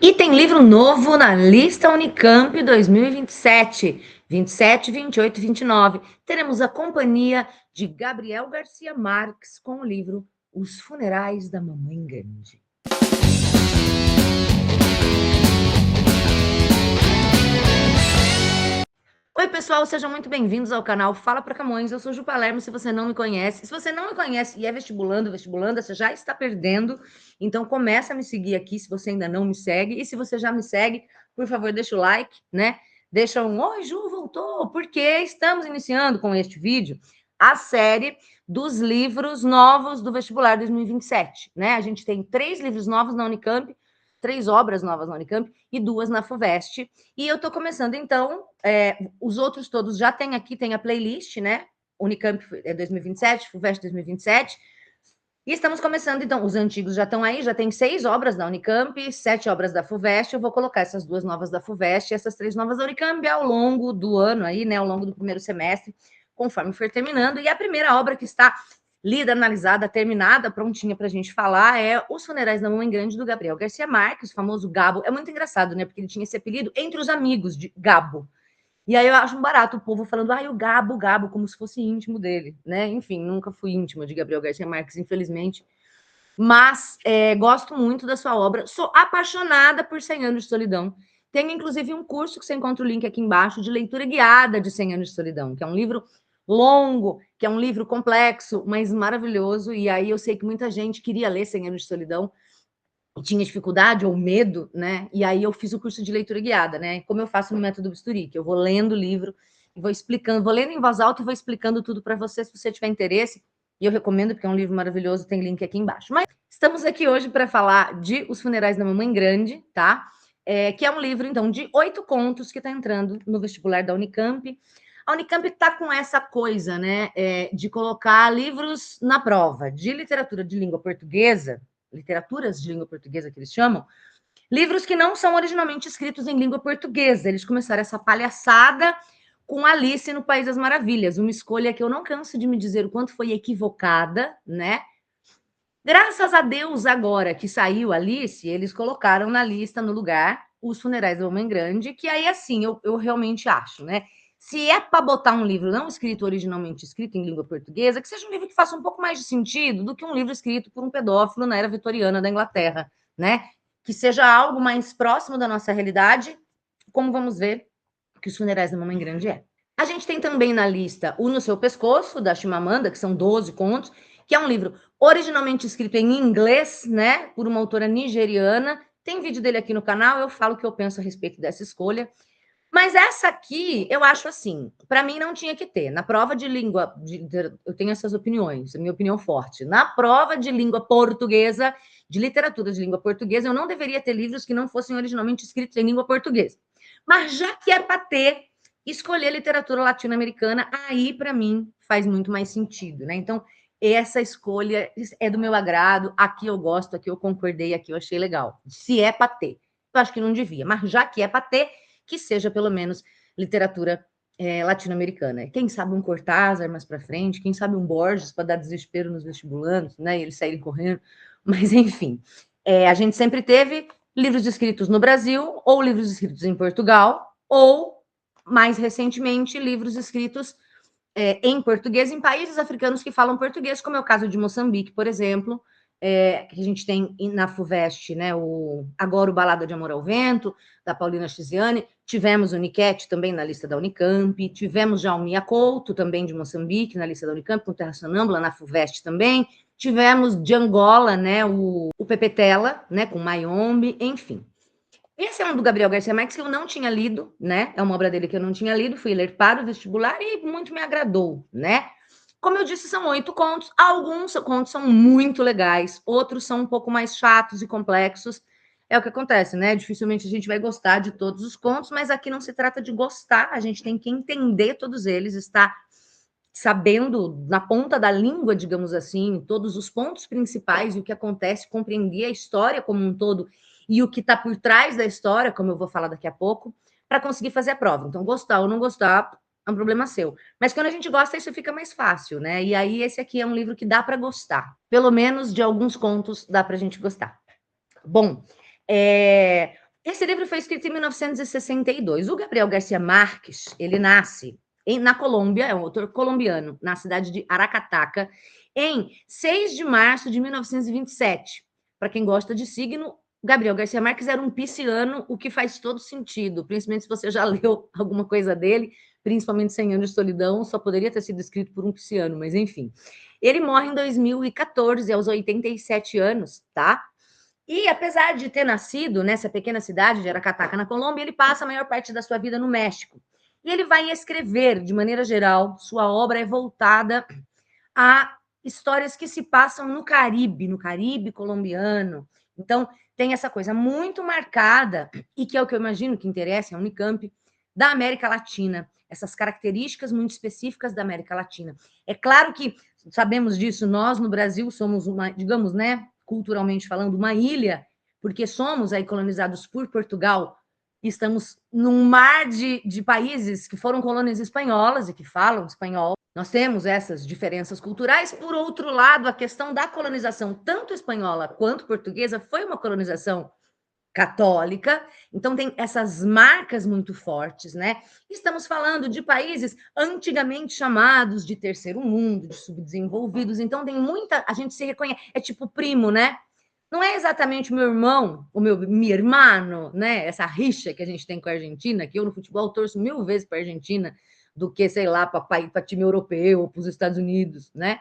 E tem livro novo na lista Unicamp 2027, 27, 28 e 29. Teremos a companhia de Gabriel Garcia Marques com o livro Os Funerais da Mamãe Grande. Oi, pessoal, sejam muito bem-vindos ao canal Fala Pra Camões. Eu sou Ju Palermo, se você não me conhece. Se você não me conhece e é vestibulanda, você já está perdendo. Então, começa a me seguir aqui, se você ainda não me segue. E se você já me segue, por favor, deixa o like, né? Deixa um Oi, Ju, voltou, porque estamos iniciando com este vídeo a série dos livros novos do vestibular 2027, né? A gente tem 3 livros novos na Unicamp, 3 obras novas na Unicamp e 2 na FUVEST. E eu estou começando, então, os outros todos já tem aqui, tem a playlist, né? Unicamp 2027, FUVEST 2027. E estamos começando, então, os antigos já estão aí, já tem 6 obras da Unicamp, 7 obras da FUVEST. Eu vou colocar essas 2 novas da FUVEST e essas 3 novas da Unicamp ao longo do ano aí, né? Ao longo do primeiro semestre, conforme for terminando. E a primeira obra que está lida, analisada, terminada, prontinha para a gente falar, é Os Funerais da Mamãe Grande, do Gabriel Garcia Marques, o famoso Gabo. É muito engraçado, né? Porque ele tinha esse apelido entre os amigos de Gabo. E aí eu acho um barato o povo falando, o Gabo, como se fosse íntimo dele, né? Enfim, nunca fui íntima de Gabriel Garcia Marques, infelizmente. Mas gosto muito da sua obra. Sou apaixonada por 100 Anos de Solidão. Tenho, inclusive, um curso que você encontra o link aqui embaixo, de leitura guiada de 100 Anos de Solidão, que é um livro longo, que é um livro complexo, mas maravilhoso. E aí eu sei que muita gente queria ler 100 Anos de Solidão, tinha dificuldade ou medo, né? E aí eu fiz o curso de leitura guiada, né? Como eu faço no método Bisturi, que eu vou lendo o livro e vou explicando, vou lendo em voz alta e vou explicando tudo para você, se você tiver interesse. E eu recomendo, porque é um livro maravilhoso, tem link aqui embaixo. Mas estamos aqui hoje para falar de Os Funerais da Mamãe Grande, tá? Que é um livro, então, de 8 contos que está entrando no vestibular da Unicamp. A Unicamp está com essa coisa, né, de colocar livros na prova de literatura de língua portuguesa, literaturas de língua portuguesa que eles chamam, livros que não são originalmente escritos em língua portuguesa. Eles começaram essa palhaçada com Alice no País das Maravilhas, uma escolha que eu não canso de me dizer o quanto foi equivocada, né? Graças a Deus, agora que saiu Alice, eles colocaram na lista, no lugar, Os Funerais da Mamãe Grande, que aí, assim, eu realmente acho, né? Se é para botar um livro não escrito originalmente escrito em língua portuguesa, que seja um livro que faça um pouco mais de sentido do que um livro escrito por um pedófilo na era vitoriana da Inglaterra, né? Que seja algo mais próximo da nossa realidade, como vamos ver que Os Funerais da Mamãe Grande é. A gente tem também na lista O No Seu Pescoço, da Chimamanda, que são 12 contos, que é um livro originalmente escrito em inglês, né, por uma autora nigeriana. Tem vídeo dele aqui no canal, eu falo o que eu penso a respeito dessa escolha. Mas essa aqui, eu acho assim, para mim não tinha que ter. Na prova de língua, eu tenho essas opiniões, a minha opinião forte. Na prova de língua portuguesa, de literatura de língua portuguesa, eu não deveria ter livros que não fossem originalmente escritos em língua portuguesa. Mas já que é para ter, escolher literatura latino-americana, aí para mim faz muito mais sentido, né? Então, essa escolha é do meu agrado, aqui eu gosto, aqui eu concordei, aqui eu achei legal. Se é para ter, eu acho que não devia, mas já que é para ter, que seja pelo menos literatura latino-americana. Quem sabe um Cortázar mais para frente, quem sabe um Borges para dar desespero nos vestibulantes, né? E eles saírem correndo. Mas enfim, a gente sempre teve livros escritos no Brasil, ou livros escritos em Portugal, ou mais recentemente livros escritos em português em países africanos que falam português, como é o caso de Moçambique, por exemplo, que a gente tem na FUVEST, né, agora o Balada de Amor ao Vento, da Paulina Chiziane, tivemos o Niquete também na lista da Unicamp, tivemos Jalmia Couto, também de Moçambique, na lista da Unicamp, com Terra Sonâmbula, na FUVEST também, tivemos de Angola, né, o Pepe Tela, né, com Mayombe, enfim. Esse é um do Gabriel Garcia Marques que eu não tinha lido, né? É uma obra dele que eu não tinha lido, fui ler para o vestibular e muito me agradou, né? Como eu disse, são 8 contos. Alguns contos são muito legais, outros são um pouco mais chatos e complexos. É o que acontece, né? Dificilmente a gente vai gostar de todos os contos, mas aqui não se trata de gostar, a gente tem que entender todos eles, estar sabendo na ponta da língua, digamos assim, todos os pontos principais e o que acontece, compreender a história como um todo e o que está por trás da história, como eu vou falar daqui a pouco, para conseguir fazer a prova. Então, gostar ou não gostar é um problema seu. Mas quando a gente gosta, isso fica mais fácil, né? E aí, esse aqui é um livro que dá para gostar. Pelo menos de alguns contos dá para a gente gostar. Bom, Esse livro foi escrito em 1962. O Gabriel Garcia Marques, ele nasce na Colômbia, é um autor colombiano, na cidade de Aracataca, em 6 de março de 1927. Para quem gosta de signo, Gabriel Garcia Marques era um pisciano, o que faz todo sentido, principalmente se você já leu alguma coisa dele, principalmente 100 Anos de Solidão, só poderia ter sido escrito por um pisciano, mas enfim. Ele morre em 2014, aos 87 anos, tá? E apesar de ter nascido nessa pequena cidade de Aracataca, na Colômbia, ele passa a maior parte da sua vida no México. E ele vai escrever, de maneira geral, sua obra é voltada a histórias que se passam no Caribe colombiano. Então, tem essa coisa muito marcada, e que é o que eu imagino que interessa, é a Unicamp, da América Latina, essas características muito específicas da América Latina. É claro que sabemos disso, nós no Brasil somos uma, digamos, né, culturalmente falando, uma ilha, porque somos aí colonizados por Portugal, e estamos num mar de países que foram colônias espanholas e que falam espanhol. Nós temos essas diferenças culturais. Por outro lado, a questão da colonização, tanto espanhola quanto portuguesa, foi uma colonização católica, então tem essas marcas muito fortes, né? Estamos falando de países antigamente chamados de terceiro mundo, de subdesenvolvidos, então tem muita, a gente se reconhece, é tipo primo, né? Não é exatamente o meu irmão, meu irmão, né? Essa rixa que a gente tem com a Argentina, que eu no futebol torço 1000 vezes para a Argentina do que, sei lá, para time europeu ou para os Estados Unidos, né?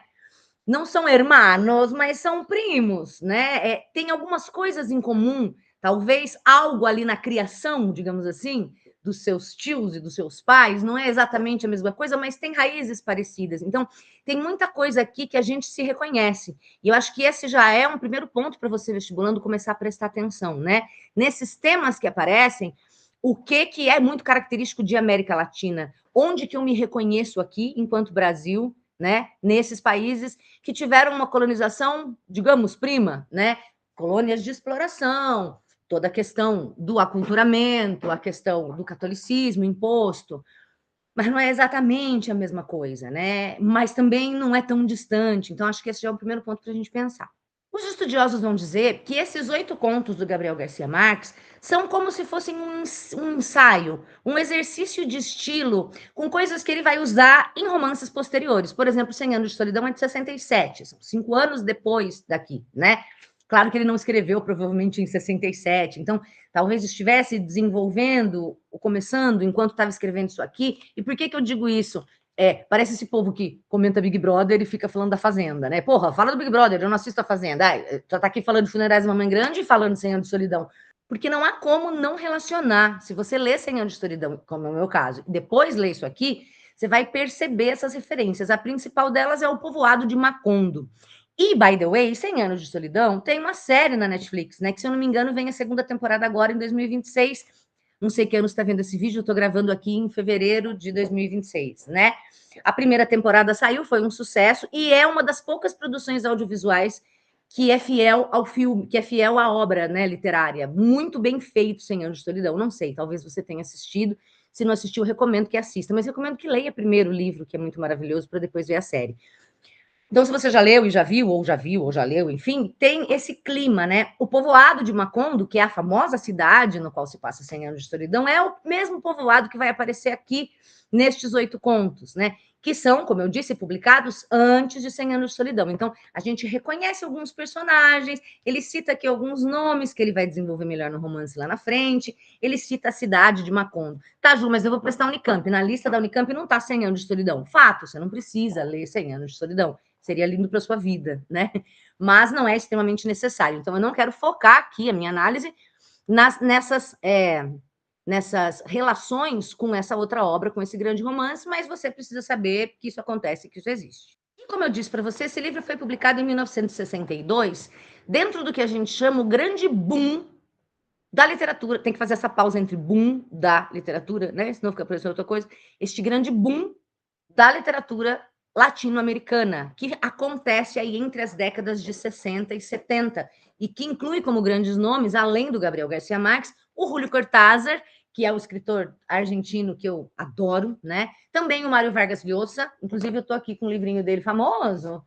Não são hermanos, mas são primos, né? Tem algumas coisas em comum, talvez algo ali na criação, digamos assim, dos seus tios e dos seus pais, não é exatamente a mesma coisa, mas tem raízes parecidas. Então, tem muita coisa aqui que a gente se reconhece. E eu acho que esse já é um primeiro ponto para você, vestibulando, começar a prestar atenção, né? Nesses temas que aparecem, o que é muito característico de América Latina? Onde que eu me reconheço aqui, enquanto Brasil, né? Nesses países que tiveram uma colonização, digamos, prima, né? Colônias de exploração, toda a questão do aculturamento, a questão do catolicismo imposto, mas não é exatamente a mesma coisa, né? Mas também não é tão distante. Então, acho que esse já é o primeiro ponto para a gente pensar. Os estudiosos vão dizer que esses 8 contos do Gabriel Garcia Marques são como se fossem um ensaio, um exercício de estilo, com coisas que ele vai usar em romances posteriores. Por exemplo, 100 Anos de Solidão é de 67, são 5 anos depois daqui, né? Claro que ele não escreveu provavelmente em 67, então talvez estivesse desenvolvendo, ou começando enquanto estava escrevendo isso aqui. E por que eu digo isso? Parece esse povo que comenta Big Brother e fica falando da Fazenda, né? Porra, fala do Big Brother, eu não assisto a Fazenda. Já tá aqui falando de Funerais de Mamãe Grande e falando de 100 Anos de Solidão. Porque não há como não relacionar. Se você lê 100 Anos de Solidão, como é o meu caso, e depois lê isso aqui, você vai perceber essas referências. A principal delas é o povoado de Macondo. E, by the way, 100 Anos de Solidão tem uma série na Netflix, né? Que, se eu não me engano, vem a segunda temporada agora, em 2026. Não sei que ano você está vendo esse vídeo, eu estou gravando aqui em fevereiro de 2026, né? A primeira temporada saiu, foi um sucesso, e é uma das poucas produções audiovisuais que é fiel ao filme, que é fiel à obra, né, literária. Muito bem feito, 100 Anos de Solidão. Não sei, talvez você tenha assistido. Se não assistiu, recomendo que assista, mas recomendo que leia primeiro o livro, que é muito maravilhoso, para depois ver a série. Então, se você já leu e já viu, ou já leu, enfim, tem esse clima, né? O povoado de Macondo, que é a famosa cidade no qual se passa 100 Anos de Solidão, é o mesmo povoado que vai aparecer aqui nestes 8 contos, né? Que são, como eu disse, publicados antes de 100 Anos de Solidão. Então, a gente reconhece alguns personagens, ele cita aqui alguns nomes que ele vai desenvolver melhor no romance lá na frente, ele cita a cidade de Macondo. Tá, Ju, mas eu vou prestar Unicamp. Na lista da Unicamp não tá 100 Anos de Solidão. Fato, você não precisa ler 100 Anos de Solidão. Seria lindo para sua vida, né? Mas não é extremamente necessário. Então, eu não quero focar aqui a minha análise nessas relações com essa outra obra, com esse grande romance, mas você precisa saber que isso acontece, que isso existe. E como eu disse para você, esse livro foi publicado em 1962, dentro do que a gente chama o grande boom da literatura. Tem que fazer essa pausa entre boom da literatura, né? Senão fica parecendo outra coisa. Este grande boom da literatura latino-americana, que acontece aí entre as décadas de 60 e 70, e que inclui como grandes nomes, além do Gabriel Garcia Marques, o Julio Cortázar, que é o escritor argentino que eu adoro, né? Também o Mário Vargas Llosa, inclusive eu estou aqui com um livrinho dele famoso,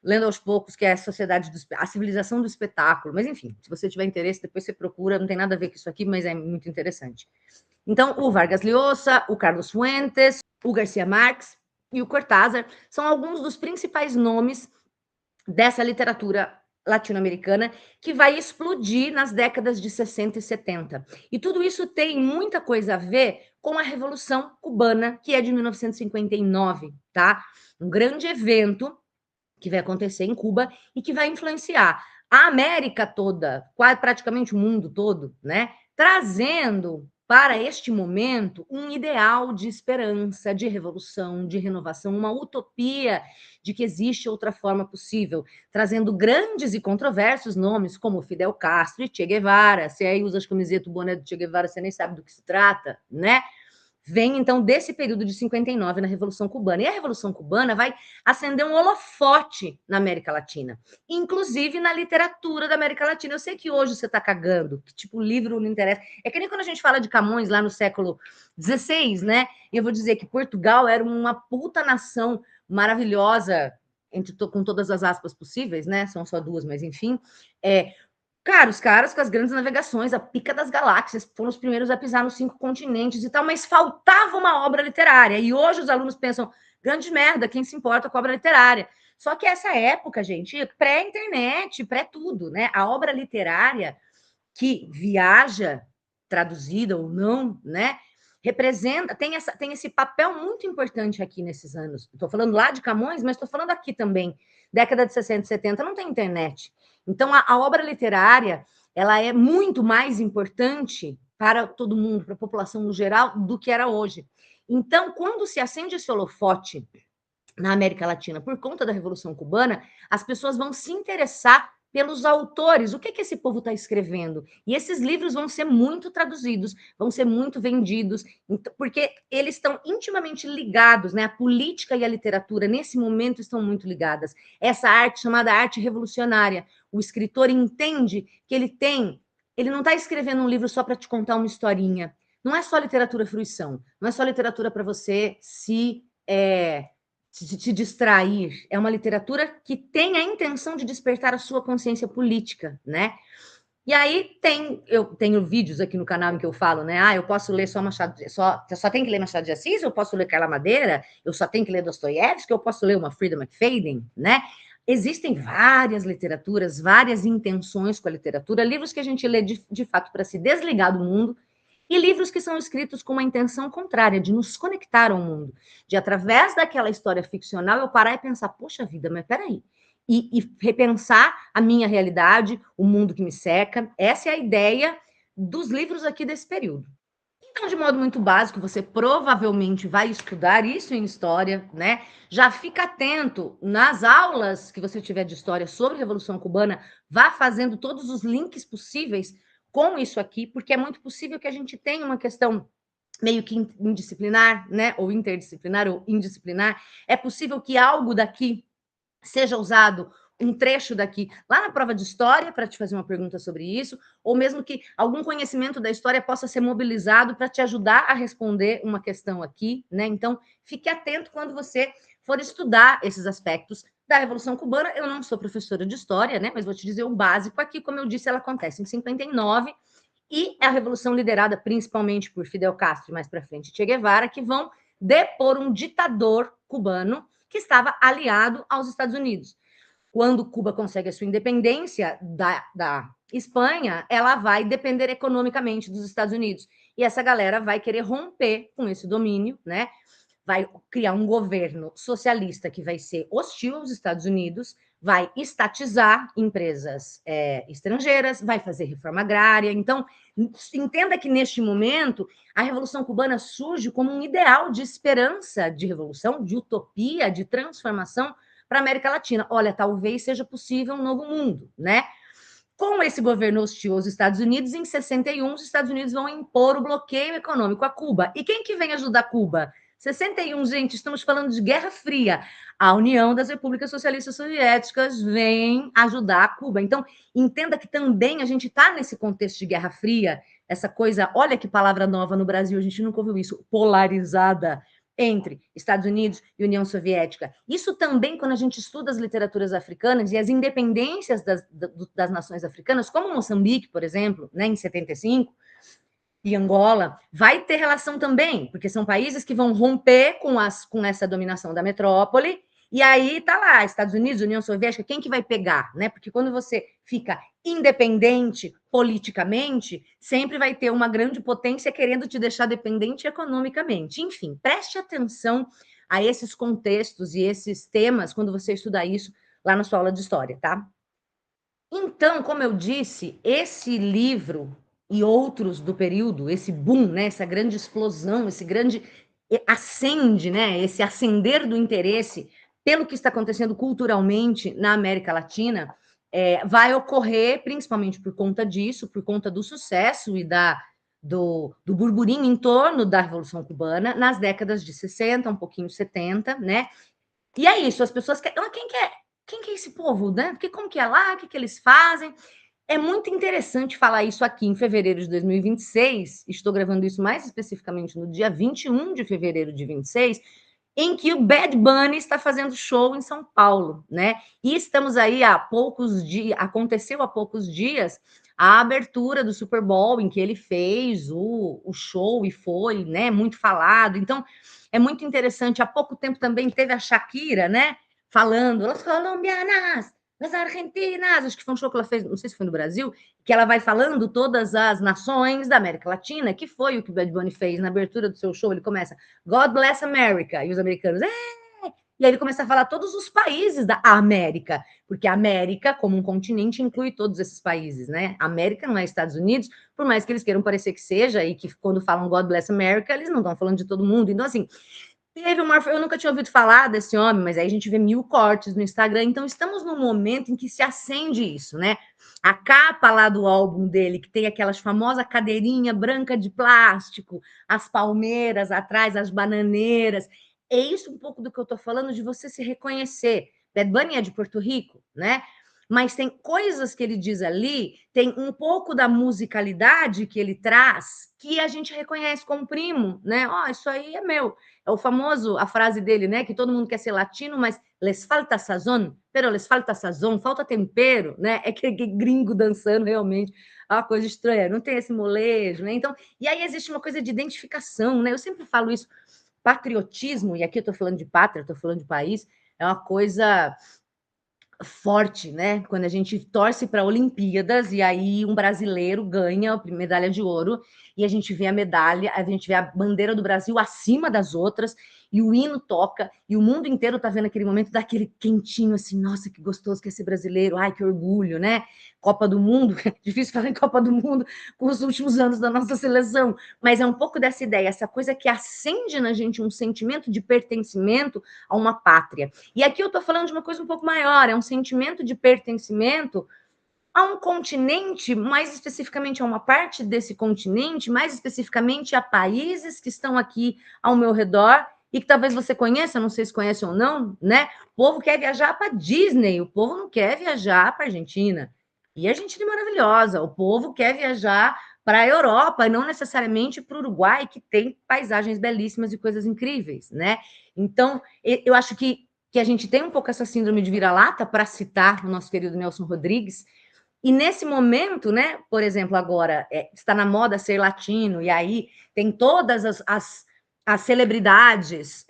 lendo aos poucos, que é a civilização do espetáculo. Mas, enfim, se você tiver interesse, depois você procura, não tem nada a ver com isso aqui, mas é muito interessante. Então, o Vargas Llosa, o Carlos Fuentes, o Garcia Marques e o Cortázar são alguns dos principais nomes dessa literatura latino-americana que vai explodir nas décadas de 60 e 70. E tudo isso tem muita coisa a ver com a Revolução Cubana, que é de 1959, tá? Um grande evento que vai acontecer em Cuba e que vai influenciar a América toda, quase praticamente o mundo todo, né? Trazendo para este momento um ideal de esperança, de revolução, de renovação, uma utopia de que existe outra forma possível, trazendo grandes e controversos nomes como Fidel Castro e Che Guevara. Se aí usa as camisetas, o boné do Che Guevara, você nem sabe do que se trata, né? Vem, então, desse período de 59 na Revolução Cubana. E a Revolução Cubana vai acender um holofote na América Latina, inclusive na literatura da América Latina. Eu sei que hoje você está cagando, que tipo, livro não interessa. É que nem quando a gente fala de Camões lá no século XVI, né? E eu vou dizer que Portugal era uma puta nação maravilhosa, com todas as aspas possíveis, né? São só duas, mas enfim. Cara, os caras com as grandes navegações, a pica das galáxias, foram os primeiros a pisar nos 5 continentes e tal, mas faltava uma obra literária. E hoje os alunos pensam, grande merda, quem se importa com a obra literária? Só que essa época, gente, pré-internet, pré-tudo, né? A obra literária que viaja, traduzida ou não, né? Representa, tem esse papel muito importante aqui nesses anos. Estou falando lá de Camões, mas estou falando aqui também. Década de 60 e 70 não tem internet. Então, a obra literária ela é muito mais importante para todo mundo, para a população no geral, do que era hoje. Então, quando se acende esse holofote na América Latina por conta da Revolução Cubana, as pessoas vão se interessar pelos autores, o que esse povo está escrevendo. E esses livros vão ser muito traduzidos, vão ser muito vendidos, porque eles estão intimamente ligados, né? A política e a literatura, nesse momento, estão muito ligadas. Essa arte chamada arte revolucionária, o escritor entende que ele não está escrevendo um livro só para te contar uma historinha. Não é só literatura fruição, não é só literatura para você se distrair. É uma literatura que tem a intenção de despertar a sua consciência política, né? E aí eu tenho vídeos aqui no canal em que eu falo, né? Eu posso ler só Machado, só tem que ler Machado de Assis, eu posso ler Carla Madeira, eu só tenho que ler Dostoiévski, eu posso ler uma Frida McFadden, né? Existem várias literaturas, várias intenções com a literatura, livros que a gente lê de fato para se desligar do mundo, e livros que são escritos com uma intenção contrária, de nos conectar ao mundo, de através daquela história ficcional eu parar e pensar, poxa vida, mas peraí, e repensar a minha realidade, o mundo que me cerca. Essa é a ideia dos livros aqui desse período. Então, de modo muito básico, você provavelmente vai estudar isso em história, né? Já fica atento nas aulas que você tiver de história sobre a Revolução Cubana, vá fazendo todos os links possíveis com isso aqui, porque é muito possível que a gente tenha uma questão meio que indisciplinar, né? Ou interdisciplinar ou indisciplinar. É possível que algo daqui seja usado, um trecho daqui lá na prova de história para te fazer uma pergunta sobre isso, ou mesmo que algum conhecimento da história possa ser mobilizado para te ajudar a responder uma questão aqui, né? Então, fique atento quando você for estudar esses aspectos da Revolução Cubana. Eu não sou professora de história, né? Mas vou te dizer o básico aqui, como eu disse, ela acontece em 59 e é a revolução liderada principalmente por Fidel Castro e mais para frente Che Guevara, que vão depor um ditador cubano que estava aliado aos Estados Unidos. Quando Cuba consegue a sua independência da Espanha, ela vai depender economicamente dos Estados Unidos. E essa galera vai querer romper com esse domínio, né? Vai criar um governo socialista que vai ser hostil aos Estados Unidos, vai estatizar empresas estrangeiras, vai fazer reforma agrária. Então, entenda que neste momento a Revolução Cubana surge como um ideal de esperança de revolução, de utopia, de transformação para a América Latina. Olha, talvez seja possível um novo mundo, né? Com esse governo hostil aos Estados Unidos, em 61, os Estados Unidos vão impor o bloqueio econômico a Cuba. E quem que vem ajudar Cuba? 61, gente, estamos falando de Guerra Fria. A União das Repúblicas Socialistas Soviéticas vem ajudar Cuba. Então, entenda que também a gente está nesse contexto de Guerra Fria, essa coisa, olha que palavra nova no Brasil, a gente nunca ouviu isso, polarizada entre Estados Unidos e União Soviética. Isso também, quando a gente estuda as literaturas africanas e as independências das nações africanas, como Moçambique, por exemplo, né, em 75, e Angola, vai ter relação também, porque são países que vão romper com essa dominação da metrópole, e aí tá lá, Estados Unidos, União Soviética, quem que vai pegar, né? Porque quando você fica independente politicamente, sempre vai ter uma grande potência querendo te deixar dependente economicamente. Enfim, preste atenção a esses contextos e esses temas quando você estudar isso lá na sua aula de história, tá? Então, como eu disse, esse livro e outros do período, esse boom, né, essa grande explosão, esse grande acende, né, esse acender do interesse pelo que está acontecendo culturalmente na América Latina, vai ocorrer principalmente por conta disso, por conta do sucesso e do burburinho em torno da Revolução Cubana nas décadas de 60, um pouquinho 70, né? E é isso, as pessoas querem. Quem que é esse povo, né? Porque como que é lá, o que, que eles fazem? É muito interessante falar isso aqui em fevereiro de 2026. Estou gravando isso mais especificamente no dia 21 de fevereiro de 26, em que o Bad Bunny está fazendo show em São Paulo, né? E estamos aí há poucos dias, aconteceu há poucos dias a abertura do Super Bowl, em que ele fez o show e foi, né, muito falado. Então, é muito interessante. Há pouco tempo também teve a Shakira, né, falando, las colombianas, las argentinas, acho que foi um show que ela fez, não sei se foi no Brasil, que ela vai falando todas as nações da América Latina, que foi o que o Bad Bunny fez na abertura do seu show. Ele começa, God bless America, e os americanos, e aí ele começa a falar todos os países da América, porque a América, como um continente, inclui todos esses países, né? A América não é Estados Unidos, por mais que eles queiram parecer que seja, e que quando falam God bless America, eles não estão falando de todo mundo. Então, assim, eu nunca tinha ouvido falar desse homem, mas aí a gente vê 1000 cortes no Instagram. Então, estamos num momento em que se acende isso, né? A capa lá do álbum dele, que tem aquelas famosas cadeirinha branca de plástico, as palmeiras atrás, as bananeiras. É isso um pouco do que eu tô falando, de você se reconhecer. Bad Bunny é de Porto Rico, né? Mas tem coisas que ele diz ali, tem um pouco da musicalidade que ele traz, que a gente reconhece como primo, né? Ó, isso aí é meu. É o famoso, a frase dele, né? Que todo mundo quer ser latino, mas les falta sazón, pero les falta sazón, falta tempero, né? É que gringo dançando realmente, é uma coisa estranha, não tem esse molejo, né? Então, e aí existe uma coisa de identificação, né? Eu sempre falo isso, patriotismo, e aqui eu tô falando de pátria, tô falando de país, é uma coisa forte, né? Quando a gente torce para Olimpíadas e aí um brasileiro ganha a medalha de ouro e a gente vê a medalha, a gente vê a bandeira do Brasil acima das outras e o hino toca e o mundo inteiro tá vendo aquele momento daquele quentinho assim, nossa, que gostoso que é ser brasileiro, ai, que orgulho, né? Copa do Mundo, difícil falar em Copa do Mundo com os últimos anos da nossa seleção, mas é um pouco dessa ideia, essa coisa que acende na gente um sentimento de pertencimento a uma pátria. E aqui eu estou falando de uma coisa um pouco maior, é um sentimento de pertencimento a um continente, mais especificamente a uma parte desse continente, mais especificamente a países que estão aqui ao meu redor e que talvez você conheça, não sei se conhece ou não, né? O povo quer viajar para Disney, o povo não quer viajar para Argentina. E a Argentina é maravilhosa, o povo quer viajar para a Europa e não necessariamente para o Uruguai, que tem paisagens belíssimas e coisas incríveis, né? Então, eu acho que a gente tem um pouco essa síndrome de vira-lata, para citar o nosso querido Nelson Rodrigues, e nesse momento, né, por exemplo, agora está na moda ser latino, e aí tem todas as celebridades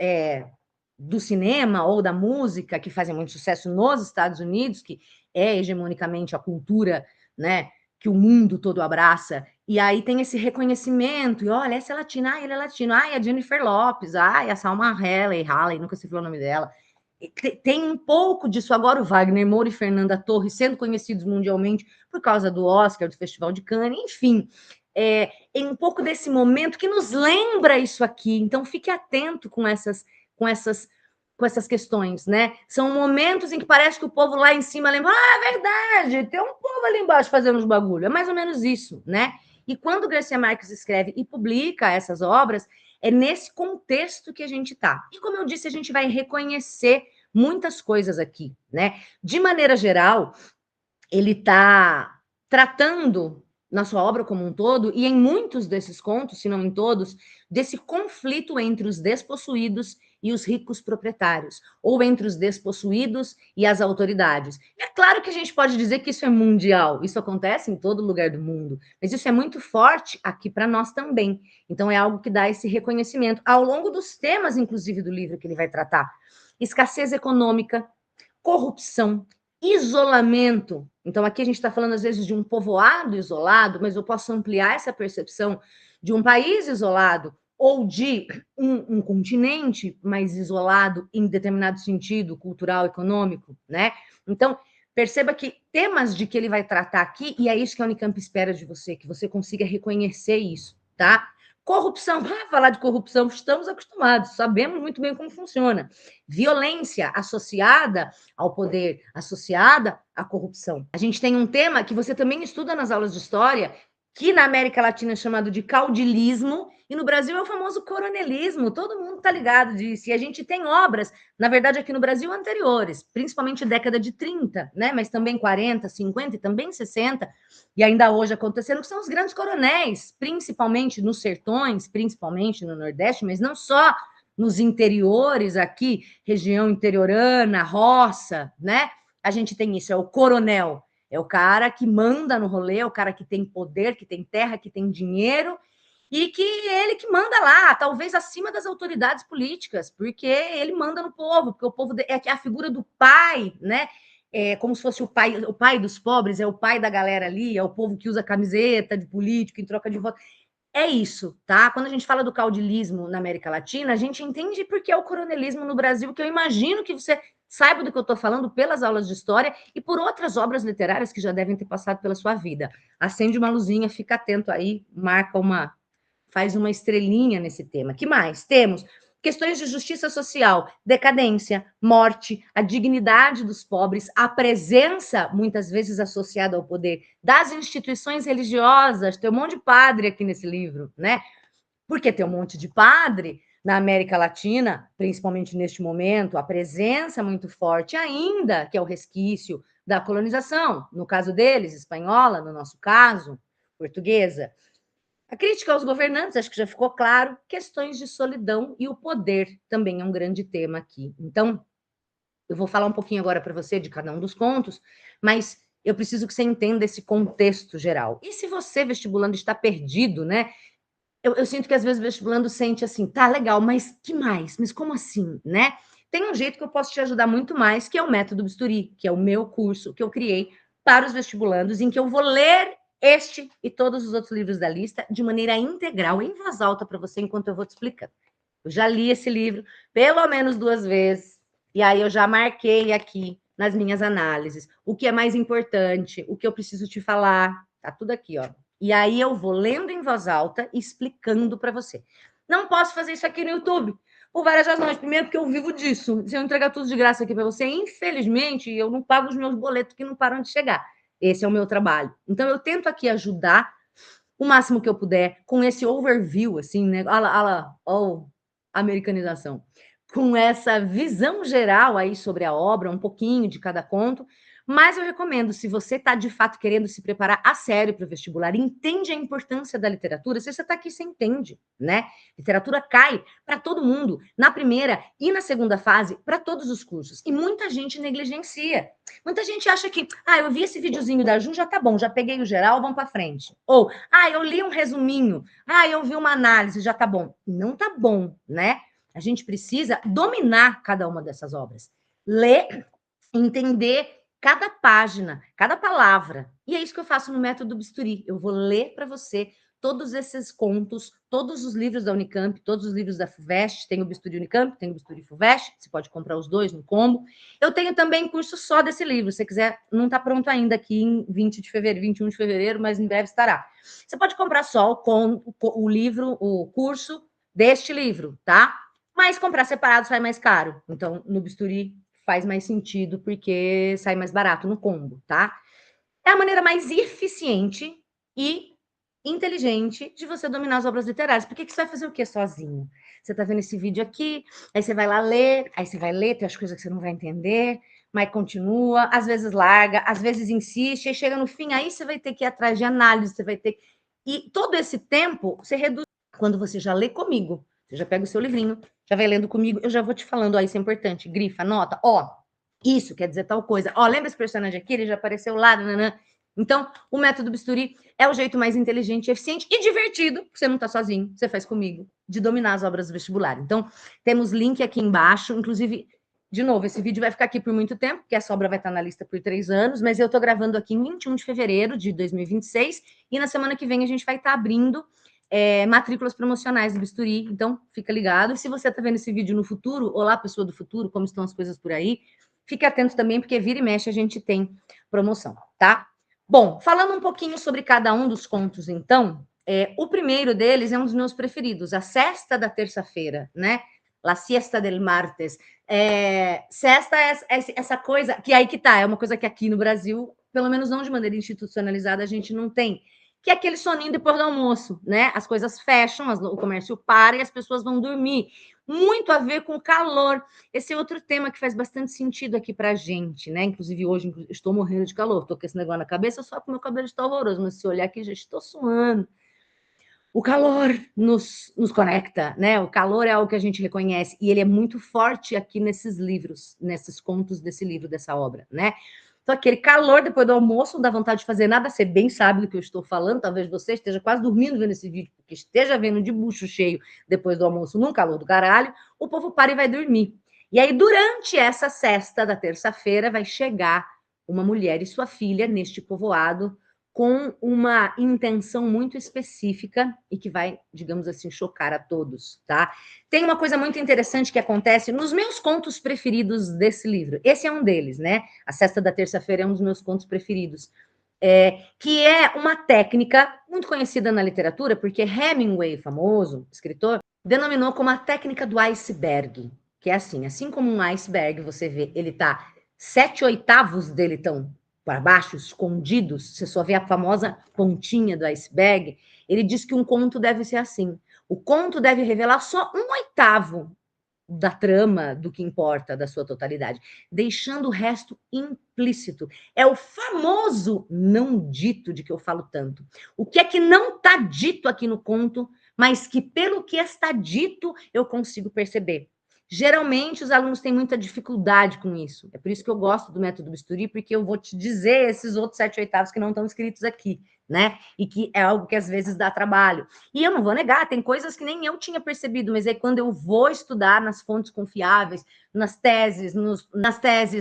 do cinema ou da música que fazem muito sucesso nos Estados Unidos, que é hegemonicamente a cultura, né, que o mundo todo abraça, e aí tem esse reconhecimento, e olha, essa é latina, ele é latino, é a Jennifer Lopez, é a Salma Halley, nunca se falou o nome dela, tem um pouco disso agora, o Wagner Moura e Fernanda Torres sendo conhecidos mundialmente por causa do Oscar, do Festival de Cannes, enfim, em um pouco desse momento que nos lembra isso aqui. Então, fique atento com essas questões, né? São momentos em que parece que o povo lá em cima lembra, é verdade, tem um povo ali embaixo fazendo uns bagulho. É mais ou menos isso, né? E quando Garcia Marques escreve e publica essas obras, é nesse contexto que a gente está. E como eu disse, a gente vai reconhecer muitas coisas aqui, né? De maneira geral, ele está tratando na sua obra como um todo, e em muitos desses contos, se não em todos, desse conflito entre os despossuídos e os ricos proprietários, ou entre os despossuídos e as autoridades. É claro que a gente pode dizer que isso é mundial, isso acontece em todo lugar do mundo, mas isso é muito forte aqui para nós também. Então é algo que dá esse reconhecimento ao longo dos temas, inclusive, do livro que ele vai tratar. Escassez econômica, corrupção, isolamento. Então, aqui a gente está falando, às vezes, de um povoado isolado, mas eu posso ampliar essa percepção de um país isolado ou de um continente mais isolado em determinado sentido cultural, econômico, né? Então, perceba que temas de que ele vai tratar aqui, e é isso que a Unicamp espera de você, que você consiga reconhecer isso, tá? Corrupção, falar de corrupção, estamos acostumados, sabemos muito bem como funciona. Violência associada ao poder, associada à corrupção. A gente tem um tema que você também estuda nas aulas de história, que na América Latina é chamado de caudilismo, e no Brasil é o famoso coronelismo, todo mundo está ligado disso, e a gente tem obras, na verdade aqui no Brasil, anteriores, principalmente década de 30, né? Mas também 40, 50 e também 60, e ainda hoje acontecendo, que são os grandes coronéis, principalmente nos sertões, principalmente no Nordeste, mas não só nos interiores aqui, região interiorana, roça, né? A gente tem isso, é o coronel, é o cara que manda no rolê, é o cara que tem poder, que tem terra, que tem dinheiro, e que ele que manda lá, talvez acima das autoridades políticas, porque ele manda no povo, porque o povo é a figura do pai, né? É como se fosse o pai dos pobres, é o pai da galera ali, é o povo que usa camiseta de político em troca de voto. É isso, tá? Quando a gente fala do caudilismo na América Latina, a gente entende porque é o coronelismo no Brasil, que eu imagino que você saiba do que eu estou falando pelas aulas de história e por outras obras literárias que já devem ter passado pela sua vida. Acende uma luzinha, fica atento aí, faz uma estrelinha nesse tema. Que mais? Temos questões de justiça social, decadência, morte, a dignidade dos pobres, a presença, muitas vezes associada ao poder, das instituições religiosas. Tem um monte de padre aqui nesse livro, né? Porque tem um monte de padre na América Latina, principalmente neste momento, a presença muito forte ainda, que é o resquício da colonização, no caso deles, espanhola, no nosso caso, portuguesa. A crítica aos governantes, acho que já ficou claro, questões de solidão e o poder também é um grande tema aqui. Então, eu vou falar um pouquinho agora para você de cada um dos contos, mas eu preciso que você entenda esse contexto geral. E se você, vestibulando, está perdido, né? Eu sinto que às vezes o vestibulando sente assim, tá legal, mas que mais? Mas como assim, né? Tem um jeito que eu posso te ajudar muito mais, que é o método Bisturi, que é o meu curso que eu criei para os vestibulandos, em que eu vou ler este e todos os outros livros da lista de maneira integral, em voz alta para você, enquanto eu vou te explicando. Eu já li esse livro pelo menos 2 vezes, e aí eu já marquei aqui nas minhas análises o que é mais importante, o que eu preciso te falar, tá tudo aqui, ó. E aí eu vou lendo em voz alta e explicando para você. Não posso fazer isso aqui no YouTube, por várias razões. Primeiro, porque eu vivo disso. Se eu entregar tudo de graça aqui para você, infelizmente, eu não pago os meus boletos que não param de chegar. Esse é o meu trabalho. Então, eu tento aqui ajudar o máximo que eu puder com esse overview, assim, né? Americanização. Com essa visão geral aí sobre a obra, um pouquinho de cada conto, mas eu recomendo, se você está de fato querendo se preparar a sério para o vestibular, entende a importância da literatura, se você está aqui, você entende, né? Literatura cai para todo mundo, na primeira e na segunda fase, para todos os cursos. E muita gente negligencia. Muita gente acha que, eu vi esse videozinho da Ju, já tá bom, já peguei o geral, vamos para frente. Ou, eu li um resuminho, eu vi uma análise, já tá bom. Não tá bom, né? A gente precisa dominar cada uma dessas obras. Ler, entender cada página, cada palavra. E é isso que eu faço no método Bisturi. Eu vou ler para você todos esses contos, todos os livros da Unicamp, todos os livros da FUVEST, tem o Bisturi Unicamp, tem o Bisturi FUVEST, você pode comprar os dois no combo. Eu tenho também curso só desse livro, se você quiser, não está pronto ainda aqui em 20 de fevereiro, 21 de fevereiro, mas em breve estará. Você pode comprar só o livro, o curso deste livro, tá? Mas comprar separado sai mais caro. Então, no Bisturi faz mais sentido, porque sai mais barato no combo, tá? É a maneira mais eficiente e inteligente de você dominar as obras literárias. Porque que você vai fazer o quê sozinho? Você tá vendo esse vídeo aqui, aí você vai lá ler, aí você vai ler, tem as coisas que você não vai entender. mas continua, às vezes larga, às vezes insiste, aí chega no fim, aí você vai ter que ir atrás de análise, você vai ter... E todo esse tempo, você reduz quando você já lê comigo. Você já pega o seu livrinho, já vai lendo comigo, eu já vou te falando, ó, isso é importante, grifa, anota, ó, isso quer dizer tal coisa, ó, lembra esse personagem aqui, ele já apareceu lá, nananã. Então, o método bisturi é o jeito mais inteligente, eficiente e divertido, porque você não está sozinho, você faz comigo, de dominar as obras vestibulares. Então, temos link aqui embaixo, inclusive, de novo, esse vídeo vai ficar aqui por muito tempo, porque essa obra vai estar na lista por 3 anos, mas eu estou gravando aqui em 21 de fevereiro de 2026, e na semana que vem a gente vai estar abrindo matrículas promocionais do bisturi, então fica ligado. E se você está vendo esse vídeo no futuro, olá, pessoa do futuro, como estão as coisas por aí, fique atento também, porque vira e mexe a gente tem promoção, tá? Bom, falando um pouquinho sobre cada um dos contos, então, o primeiro deles é um dos meus preferidos, A Sesta da Terça-feira, né? La Siesta del Martes. Sesta é essa coisa, que aí que tá, é uma coisa que aqui no Brasil, pelo menos não de maneira institucionalizada, a gente não tem, que é aquele soninho depois do almoço, né? As coisas fecham, o comércio para e as pessoas vão dormir. Muito a ver com o calor. Esse é outro tema que faz bastante sentido aqui pra gente, né? Inclusive, hoje estou morrendo de calor, tô com esse negócio na cabeça, só que meu cabelo está horroroso, mas se olhar aqui, já estou suando. O calor nos conecta, né? O calor é algo que a gente reconhece, e ele é muito forte aqui nesses livros, nesses contos desse livro, dessa obra, né? Então, aquele calor depois do almoço, não dá vontade de fazer nada, você bem sabe do que eu estou falando, talvez você esteja quase dormindo vendo esse vídeo, porque esteja vendo de bucho cheio depois do almoço, num calor do caralho, o povo para e vai dormir. E aí, durante essa sesta da terça-feira, vai chegar uma mulher e sua filha neste povoado, com uma intenção muito específica e que vai, digamos assim, chocar a todos, tá? Tem uma coisa muito interessante que acontece nos meus contos preferidos desse livro. Esse é um deles, né? A Sesta da Terça-feira é um dos meus contos preferidos. Que é uma técnica muito conhecida na literatura, porque Hemingway, famoso escritor, denominou como a técnica do iceberg, que é assim como um iceberg, você vê, ele tá 7/8 dele estão para baixo, escondidos, você só vê a famosa pontinha do iceberg. Ele diz que um conto deve ser assim. O conto deve revelar só 1/8 da trama, do que importa, da sua totalidade, deixando o resto implícito. É o famoso não dito de que eu falo tanto. O que é que não está dito aqui no conto, mas que, pelo que está dito, eu consigo perceber. Geralmente, os alunos têm muita dificuldade com isso. É por isso que eu gosto do método bisturi, porque eu vou te dizer esses outros 7/8 que não estão escritos aqui, né? E que é algo que às vezes dá trabalho. E eu não vou negar, tem coisas que nem eu tinha percebido, mas aí quando eu vou estudar nas fontes confiáveis, nas teses,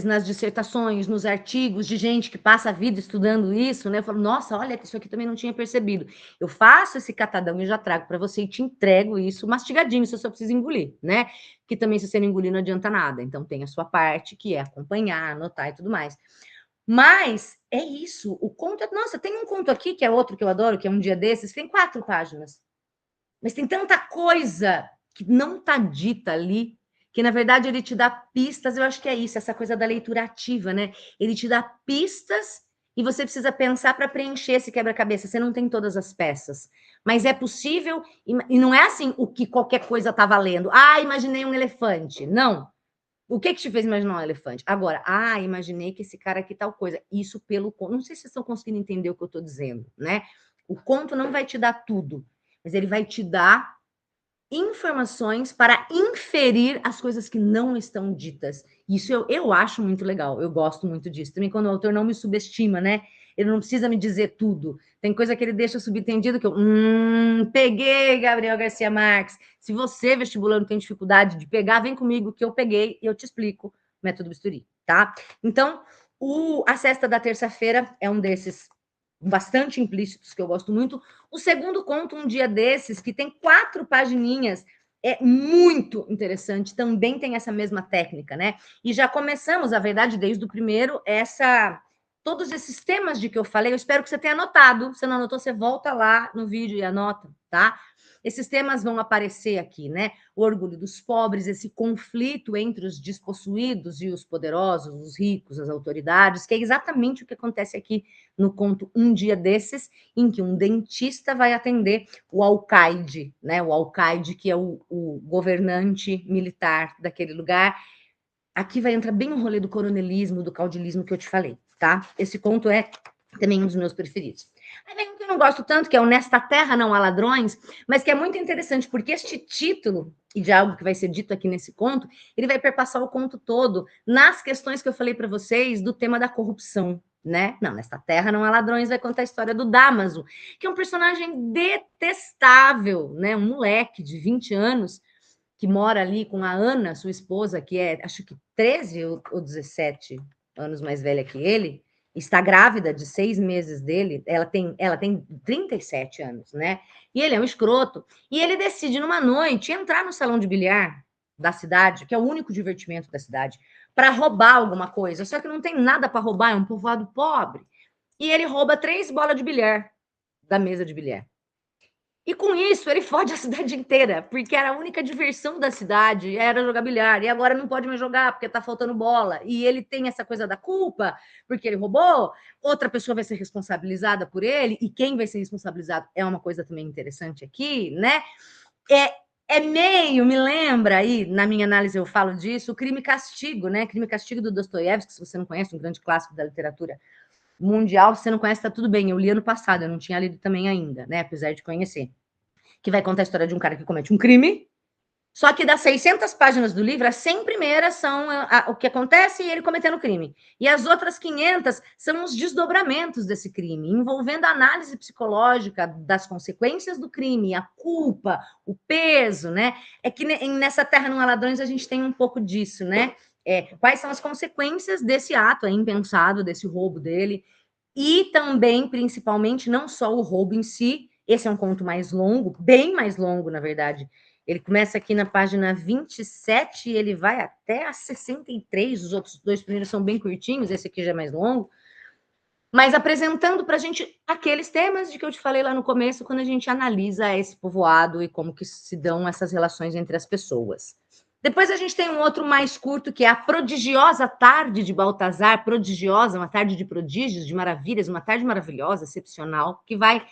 nas dissertações, nos artigos de gente que passa a vida estudando isso, né? Eu falo, nossa, olha, isso aqui também não tinha percebido. Eu faço esse catadão e já trago para você e te entrego isso mastigadinho, você só precisa engolir, né? Que também, se você não engolir, não adianta nada. Então, tem a sua parte, que é acompanhar, anotar e tudo mais. Mas é isso, o conto... Nossa, tem um conto aqui, que é outro que eu adoro, que é Um Dia Desses, tem 4 páginas. Mas tem tanta coisa que não está dita ali, que, na verdade, ele te dá pistas. Eu acho que é isso, essa coisa da leitura ativa, né? Ele te dá pistas e você precisa pensar para preencher esse quebra-cabeça. Você não tem todas as peças, mas é possível, e não é assim o que qualquer coisa está valendo. Ah, imaginei um elefante. Não. O que te fez imaginar um elefante? Agora, imaginei que esse cara aqui tal coisa. Isso pelo conto. Não sei se vocês estão conseguindo entender o que eu estou dizendo, né? O conto não vai te dar tudo, mas ele vai te dar informações para inferir as coisas que não estão ditas. Isso eu acho muito legal, eu gosto muito disso. Também quando o autor não me subestima, né? Ele não precisa me dizer tudo. Tem coisa que ele deixa subentendido que eu... peguei, Gabriel Garcia Marques. Se você, vestibulando, tem dificuldade de pegar, vem comigo que eu peguei e eu te explico o método bisturi, tá? Então, a Sesta da Terça-feira é um desses bastante implícitos, que eu gosto muito. O segundo conto, Um Dia Desses, que tem 4 pagininhas, é muito interessante, também tem essa mesma técnica, né? E já começamos, a verdade, desde o primeiro, todos esses temas de que eu falei, eu espero que você tenha anotado. Se não anotou, você volta lá no vídeo e anota, tá? Esses temas vão aparecer aqui, né? O orgulho dos pobres, esse conflito entre os despossuídos e os poderosos, os ricos, as autoridades, que é exatamente o que acontece aqui no conto Um Dia Desses, em que um dentista vai atender o alcaide, né? O alcaide, que é o governante militar daquele lugar. aqui vai entrar bem o rolê do coronelismo, do caudilismo que eu te falei, tá? Esse conto é também um dos meus preferidos. Aí vem um que eu não gosto tanto, que é o Nesta Terra Não Há Ladrões, mas que é muito interessante, porque este título, e de algo que vai ser dito aqui nesse conto, ele vai perpassar o conto todo nas questões que eu falei para vocês do tema da corrupção, né? Não, Nesta Terra Não Há Ladrões vai contar a história do Damaso, que é um personagem detestável, né? Um moleque de 20 anos, que mora ali com a Ana, sua esposa, que é, acho que 13 ou 17 anos mais velha que ele, está grávida de 6 meses dele, ela tem 37 anos, né? E ele é um escroto. E ele decide, numa noite, entrar no salão de bilhar da cidade, que é o único divertimento da cidade, para roubar alguma coisa. Só que não tem nada para roubar, é um povoado pobre. E ele rouba 3 bolas de bilhar da mesa de bilhar. E com isso, ele fode a cidade inteira, porque era a única diversão da cidade, era jogar bilhar, e agora não pode mais jogar, porque tá faltando bola. E ele tem essa coisa da culpa, porque ele roubou, outra pessoa vai ser responsabilizada por ele, e quem vai ser responsabilizado é uma coisa também interessante aqui, né? É meio, me lembra aí, na minha análise eu falo disso, o Crime e Castigo, né? Crime e Castigo do Dostoiévski, se você não conhece, um grande clássico da literatura mundial, se você não conhece, tá tudo bem, eu li ano passado, eu não tinha lido também ainda, né? Apesar de conhecer, que vai contar a história de um cara que comete um crime, só que das 600 páginas do livro, as 100 primeiras são o que acontece e ele cometendo o crime. E as outras 500 são os desdobramentos desse crime, envolvendo a análise psicológica das consequências do crime, a culpa, o peso, né? É que nessa Terra Não Há Ladrões a gente tem um pouco disso, né? Quais são as consequências desse ato impensado, desse roubo dele, e também, principalmente, não só o roubo em si. Esse é um conto mais longo, bem mais longo, na verdade. Ele começa aqui na página 27 e ele vai até a 63. Os outros 2 primeiros são bem curtinhos, esse aqui já é mais longo. Mas apresentando para a gente aqueles temas de que eu te falei lá no começo, quando a gente analisa esse povoado e como que se dão essas relações entre as pessoas. Depois a gente tem um outro mais curto, que é A Prodigiosa Tarde de Baltazar, prodigiosa, uma tarde de prodígios, de maravilhas, uma tarde maravilhosa, excepcional, que vai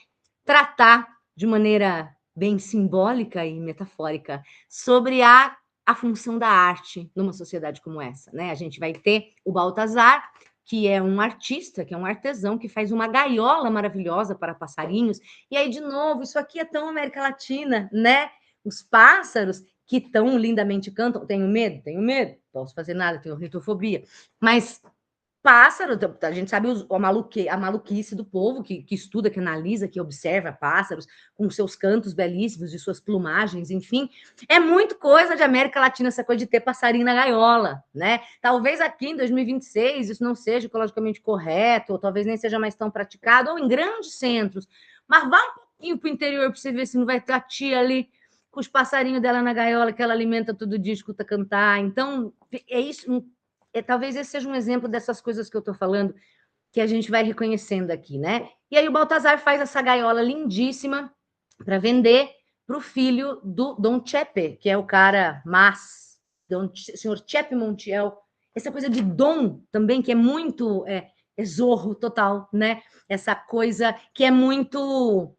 tratar de maneira bem simbólica e metafórica sobre a função da arte numa sociedade como essa, né? A gente vai ter o Baltazar, que é um artista, que é um artesão, que faz uma gaiola maravilhosa para passarinhos. E aí, de novo, isso aqui é tão América Latina, né? Os pássaros que tão lindamente cantam. Tenho medo? Tenho medo. Posso fazer nada, tenho ornitofobia. Mas pássaro, a gente sabe a maluquice do povo que estuda, que analisa, que observa pássaros com seus cantos belíssimos e suas plumagens, enfim. É muito coisa de América Latina essa coisa de ter passarinho na gaiola, né? Talvez aqui em 2026 isso não seja ecologicamente correto, ou talvez nem seja mais tão praticado, ou em grandes centros. Mas vá um pouquinho para o interior para você ver se não vai ter a tia ali com os passarinhos dela na gaiola que ela alimenta todo dia, escuta cantar. Então, é isso. Talvez esse seja um exemplo dessas coisas que eu estou falando, que a gente vai reconhecendo aqui, né? E aí o Baltazar faz essa gaiola lindíssima para vender para o filho do Dom Chepe, que é o cara senhor Chepe Montiel. Essa coisa de dom também, que é muito zorro total, né? Essa coisa que é muito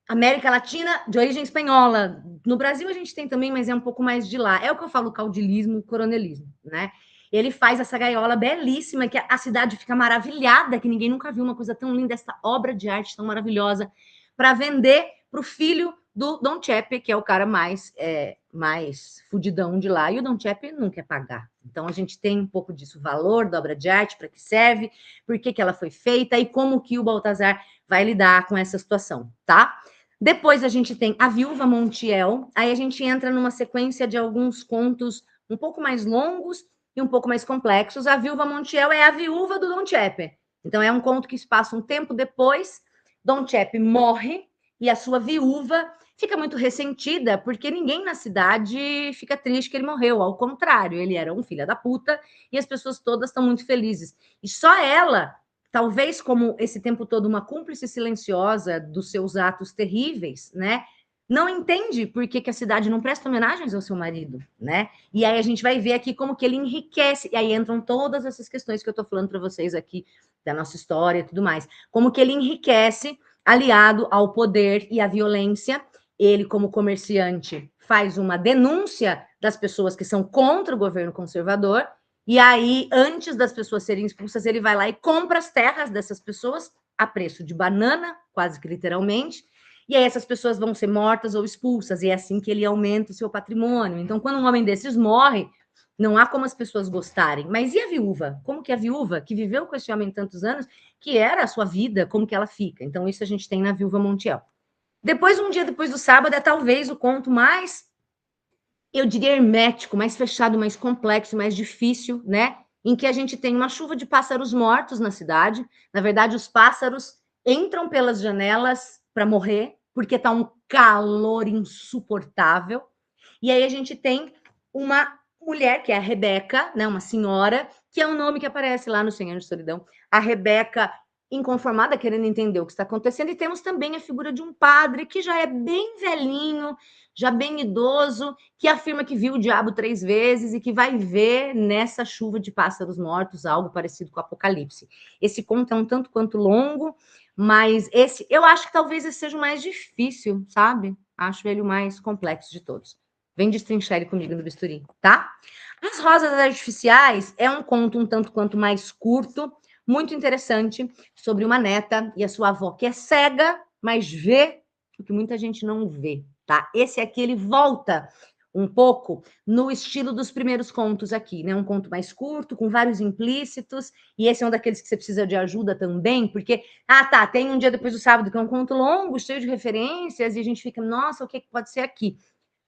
América Latina de origem espanhola. No Brasil a gente tem também, mas é um pouco mais de lá. É o que eu falo, caudilismo, coronelismo, né? Ele faz essa gaiola belíssima, que a cidade fica maravilhada, que ninguém nunca viu uma coisa tão linda, essa obra de arte tão maravilhosa, para vender para o filho do Dom Chepe, que é o cara mais fudidão de lá, e o Dom Chepe não quer pagar. Então a gente tem um pouco disso, o valor da obra de arte, para que serve, por que ela foi feita e como que o Baltazar vai lidar com essa situação, tá? Depois a gente tem A Viúva Montiel, aí a gente entra numa sequência de alguns contos um pouco mais longos e um pouco mais complexos. A Viúva Montiel é a viúva do Dom Chepe. Então é um conto que se passa um tempo depois, Dom Chepe morre e a sua viúva fica muito ressentida, porque ninguém na cidade fica triste que ele morreu, ao contrário, ele era um filho da puta e as pessoas todas estão muito felizes. E só ela, talvez como esse tempo todo uma cúmplice silenciosa dos seus atos terríveis, né? Não entende por que a cidade não presta homenagens ao seu marido, né? E aí a gente vai ver aqui como que ele enriquece, e aí entram todas essas questões que eu estou falando para vocês aqui, da nossa história e tudo mais. Como que ele enriquece, aliado ao poder e à violência. Ele, como comerciante, faz uma denúncia das pessoas que são contra o governo conservador, E aí, antes das pessoas serem expulsas, ele vai lá e compra as terras dessas pessoas a preço de banana, quase que literalmente, e aí essas pessoas vão ser mortas ou expulsas, e é assim que ele aumenta o seu patrimônio. Então, quando um homem desses morre, não há como as pessoas gostarem. Mas e a viúva? Como que a viúva, que viveu com esse homem tantos anos, que era a sua vida, como que ela fica? Então, isso a gente tem na Viúva Montiel. Depois, um dia depois do sábado, é talvez o conto mais, eu diria, hermético, mais fechado, mais complexo, mais difícil, né? Em que a gente tem uma chuva de pássaros mortos na cidade. Na verdade, os pássaros entram pelas janelas para morrer, porque está um calor insuportável. E aí a gente tem uma mulher, que é a Rebeca, né, uma senhora, que é o nome que aparece lá no 100 Anos de Solidão. A Rebeca inconformada, querendo entender o que está acontecendo, e temos também a figura de um padre que já é bem velhinho, já bem idoso, que afirma que viu o diabo 3 vezes e que vai ver nessa chuva de pássaros mortos algo parecido com o Apocalipse. Esse conto é um tanto quanto longo, mas esse, eu acho que talvez esse seja o mais difícil, sabe? Acho ele o mais complexo de todos. Vem destrinchar ele comigo no bisturi, tá? As Rosas Artificiais é um conto um tanto quanto mais curto, muito interessante, sobre uma neta e a sua avó que é cega, mas vê o que muita gente não vê, tá? Esse aqui, ele volta um pouco no estilo dos primeiros contos aqui, né? Um conto mais curto, com vários implícitos, e esse é um daqueles que você precisa de ajuda também, porque, tá, tem Um Dia Depois do Sábado, que é um conto longo, cheio de referências, e a gente fica, nossa, o que pode ser aqui?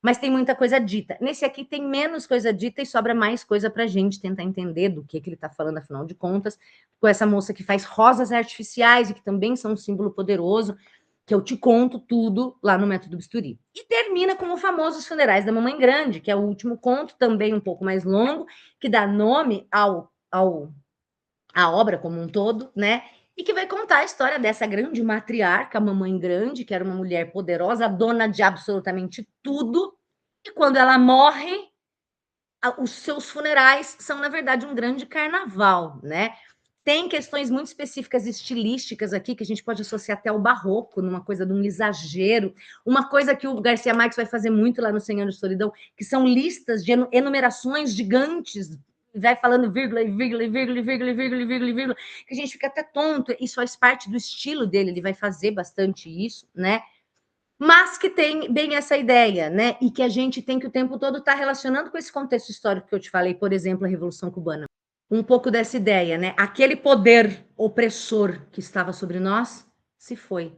Mas tem muita coisa dita. Nesse aqui tem menos coisa dita e sobra mais coisa para a gente tentar entender do que ele está falando, afinal de contas, com essa moça que faz rosas artificiais e que também são um símbolo poderoso, que eu te conto tudo lá no Método Bisturi. E termina com o famoso Os Funerais da Mamãe Grande, que é o último conto, também um pouco mais longo, que dá nome à obra como um todo, né? E que vai contar a história dessa grande matriarca, a Mamãe Grande, que era uma mulher poderosa, dona de absolutamente tudo, e quando ela morre, os seus funerais são, na verdade, um grande carnaval, né? Tem questões muito específicas estilísticas aqui que a gente pode associar até ao barroco, numa coisa de um exagero. Uma coisa que o Garcia Marques vai fazer muito lá no 100 Anos de Solidão, que são listas de enumerações gigantes, vai falando vírgula, vírgula, vírgula, vírgula, vírgula, vírgula, vírgula, que a gente fica até tonto. Isso faz parte do estilo dele, ele vai fazer bastante isso, né? Mas que tem bem essa ideia, né? E que a gente tem que o tempo todo estar relacionando com esse contexto histórico que eu te falei, por exemplo, a Revolução Cubana. Um pouco dessa ideia, né? Aquele poder opressor que estava sobre nós se foi.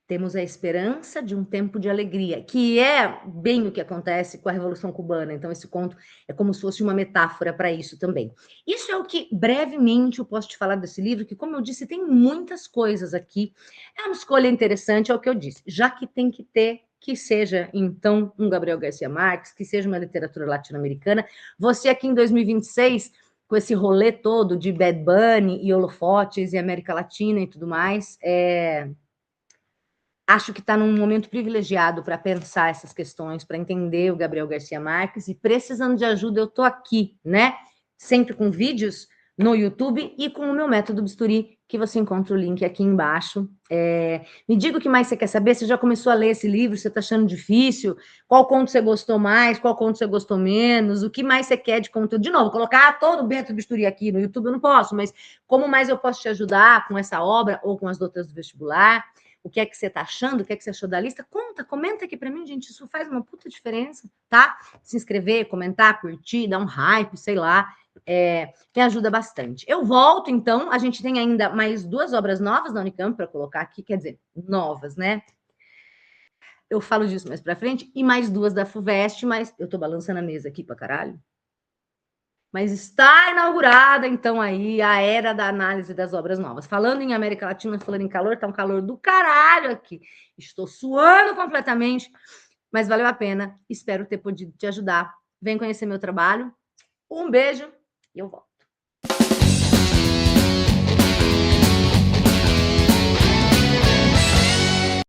Temos a esperança de um tempo de alegria, que é bem o que acontece com a Revolução Cubana. Então, esse conto é como se fosse uma metáfora para isso também. Isso é o que, brevemente, eu posso te falar desse livro, que, como eu disse, tem muitas coisas aqui. É uma escolha interessante, é o que eu disse. Já que tem que ter, que seja, então, um Gabriel Garcia Marques, que seja uma literatura latino-americana. Você aqui em 2026, com esse rolê todo de Bad Bunny e holofotes e América Latina e tudo mais, acho que está num momento privilegiado para pensar essas questões, para entender o Gabriel Garcia Marques, e precisando de ajuda, eu estou aqui, né? Sempre com vídeos no YouTube e com o meu método Bisturi, que você encontra o link aqui embaixo. Me diga o que mais você quer saber, você já começou a ler esse livro, você está achando difícil? Qual conto você gostou mais, qual conto você gostou menos? O que mais você quer de conteúdo? De novo, colocar todo o método Bisturi aqui no YouTube eu não posso, mas como mais eu posso te ajudar com essa obra ou com as outras do vestibular? O que é que você está achando, o que é que você achou da lista? Comenta aqui para mim, gente, isso faz uma puta diferença, tá? Se inscrever, comentar, curtir, dar um hype, sei lá, me ajuda bastante. Eu volto, então, a gente tem ainda mais 2 obras novas da Unicamp para colocar aqui, quer dizer, novas, né? Eu falo disso mais para frente, e mais 2 da FUVEST, mas eu tô balançando a mesa aqui para caralho. Mas está inaugurada, então, aí a era da análise das obras novas. Falando em América Latina, falando em calor, tá um calor do caralho aqui. Estou suando completamente, mas valeu a pena. Espero ter podido te ajudar. Vem conhecer meu trabalho. Um beijo e eu volto.